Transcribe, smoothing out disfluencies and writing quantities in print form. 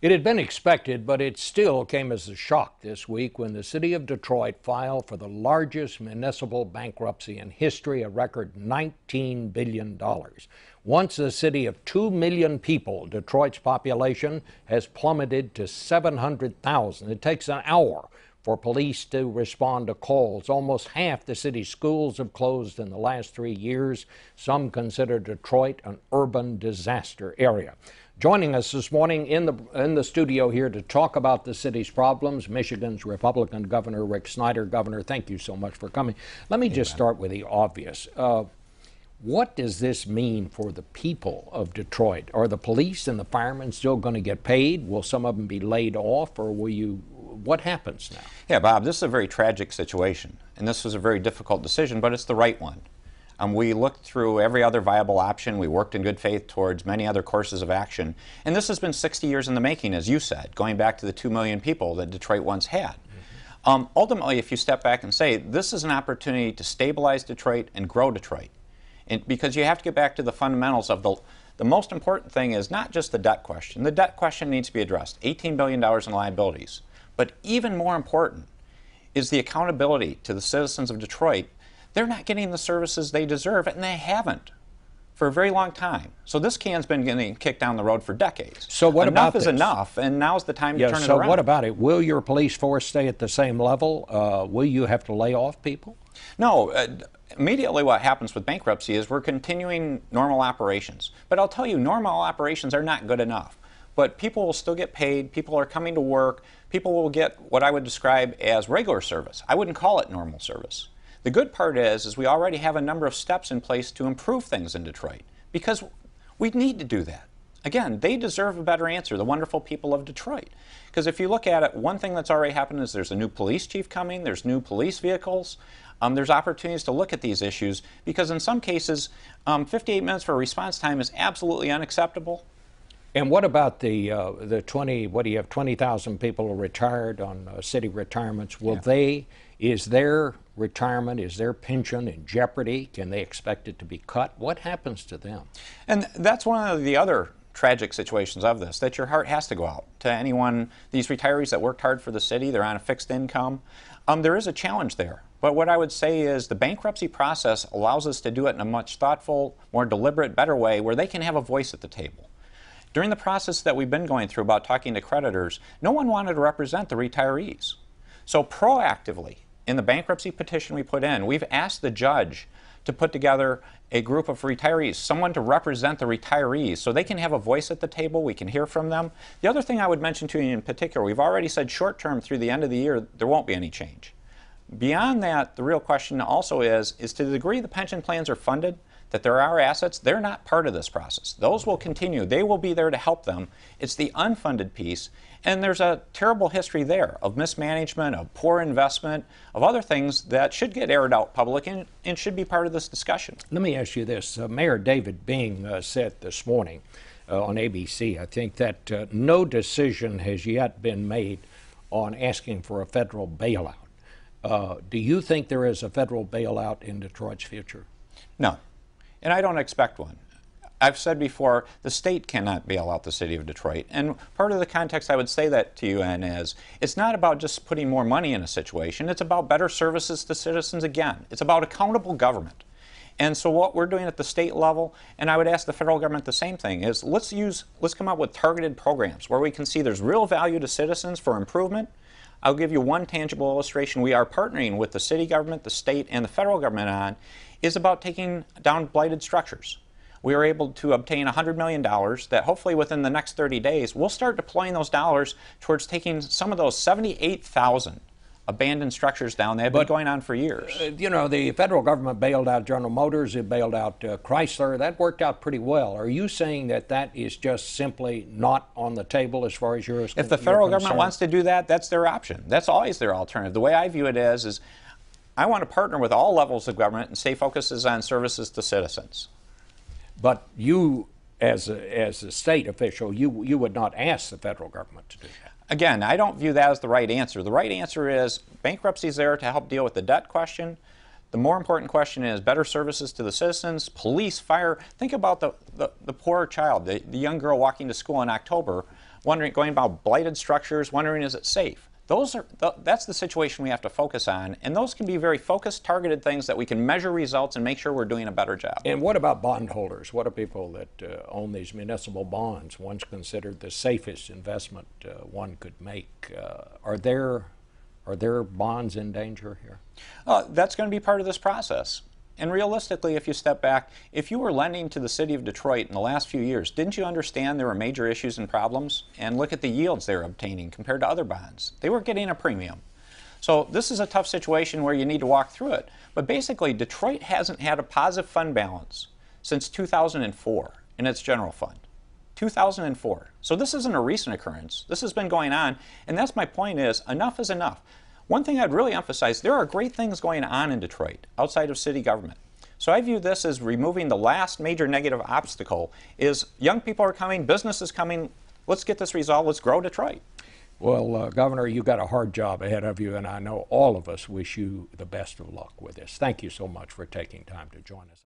It had been expected, but it still came as a shock this week when the city of Detroit filed for the largest municipal bankruptcy in history, a record $19 billion. Once a city of 2 million people, Detroit's population has plummeted to 700,000. It takes an hour for police to respond to calls. Almost half the city's schools have closed in the last 3 years. Some consider Detroit an urban disaster area. Joining us this morning in the studio here to talk about the city's problems, Michigan's Republican Governor Rick Snyder. Governor, thank you so much for coming. Let me just start with the obvious. What does this mean for the people of Detroit? Are the police and the firemen still going to get paid? Will some of them be laid off, or what happens now? Yeah, Bob, this is a very tragic situation, and this was a very difficult decision, but it's the right one. We looked through every other viable option. We worked in good faith towards many other courses of action. And this has been 60 years in the making, as you said, going back to the 2 million people that Detroit once had. Ultimately, if you step back and say, this is an opportunity to stabilize Detroit and grow Detroit. Because you have to get back to the fundamentals of the most important thing is not just the debt question. The debt question needs to be addressed, $18 billion in liabilities. But even more important is the accountability to the citizens of Detroit. They're not getting the services they deserve, and they haven't for a very long time. So this can's been getting kicked down the road for decades. So what about this? Enough is enough, and now's the time to turn it around. So what about it? Will your police force stay at the same level? Will you have to lay off people? No. Immediately what happens with bankruptcy is we're continuing normal operations. But I'll tell you, normal operations are not good enough. But people will still get paid, people are coming to work, people will get what I would describe as regular service. I wouldn't call it normal service. The good part is we already have a number of steps in place to improve things in Detroit, because we need to do that. Again, they deserve a better answer, the wonderful people of Detroit. Because if you look at it, one thing that's already happened is there's a new police chief coming, there's new police vehicles, there's opportunities to look at these issues, because in some cases, 58 minutes for response time is absolutely unacceptable. And what about the 20,000 people retired on city retirements? Is their retirement, is their pension in jeopardy? Can they expect it to be cut? What happens to them? And that's one of the other tragic situations of this, that your heart has to go out to anyone, these retirees that worked hard for the city, they're on a fixed income. There is a challenge there. But what I would say is the bankruptcy process allows us to do it in a much thoughtful, more deliberate, better way where they can have a voice at the table. During the process that we've been going through about talking to creditors, no one wanted to represent the retirees. So proactively, in the bankruptcy petition we put in, we've asked the judge to put together a group of retirees, someone to represent the retirees so they can have a voice at the table, we can hear from them. The other thing I would mention to you in particular, we've already said short term through the end of the year, there won't be any change. Beyond that, the real question also is to the degree the pension plans are funded, that there are assets, they're not part of this process. Those will continue. They will be there to help them. It's the unfunded piece, and there's a terrible history there of mismanagement, of poor investment, of other things that should get aired out public and should be part of this discussion. Let me ask you this. Mayor David Bing said this morning on ABC, I think, that no decision has yet been made on asking for a federal bailout. Do you think there is a federal bailout in Detroit's future? No. And I don't expect one. I've said before, the state cannot bail out the city of Detroit. And part of the context I would say that to you in is, it's not about just putting more money in a situation, it's about better services to citizens again. It's about accountable government. And so what we're doing at the state level, and I would ask the federal government the same thing, is let's come up with targeted programs where we can see there's real value to citizens for improvement. I'll give you one tangible illustration we are partnering with the city government, the state, and the federal government on, is about taking down blighted structures. We were able to obtain $100 million that hopefully within the next 30 days, we'll start deploying those dollars towards taking some of those 78,000 abandoned structures down that have been going on for years. You know, the federal government bailed out General Motors, it bailed out Chrysler. That worked out pretty well. Are you saying that that is just simply not on the table as far as you're concerned? If the federal government wants to do that, that's their option. That's always their alternative. The way I view it is I want to partner with all levels of government and stay focuses on services to citizens. But you, as a state official, you would not ask the federal government to do that. Again, I don't view that as the right answer. The right answer is bankruptcy is there to help deal with the debt question. The more important question is better services to the citizens, police, fire. Think about the poor child, the young girl walking to school in October wondering, going about blighted structures, wondering is it safe. That's the situation we have to focus on, and those can be very focused, targeted things that we can measure results and make sure we're doing a better job. And what about bondholders? What are people that own these municipal bonds, once considered the safest investment one could make? Are there bonds in danger here? That's going to be part of this process. And realistically, if you step back, if you were lending to the city of Detroit in the last few years, didn't you understand there were major issues and problems? And look at the yields they were obtaining compared to other bonds. They were getting a premium. So this is a tough situation where you need to walk through it. But basically, Detroit hasn't had a positive fund balance since 2004 in its general fund. 2004. So this isn't a recent occurrence. This has been going on. And that's my point is, enough is enough. One thing I'd really emphasize, there are great things going on in Detroit outside of city government. So I view this as removing the last major negative obstacle is young people are coming, business is coming, let's get this resolved, let's grow Detroit. Well, Governor, you've got a hard job ahead of you, and I know all of us wish you the best of luck with this. Thank you so much for taking time to join us.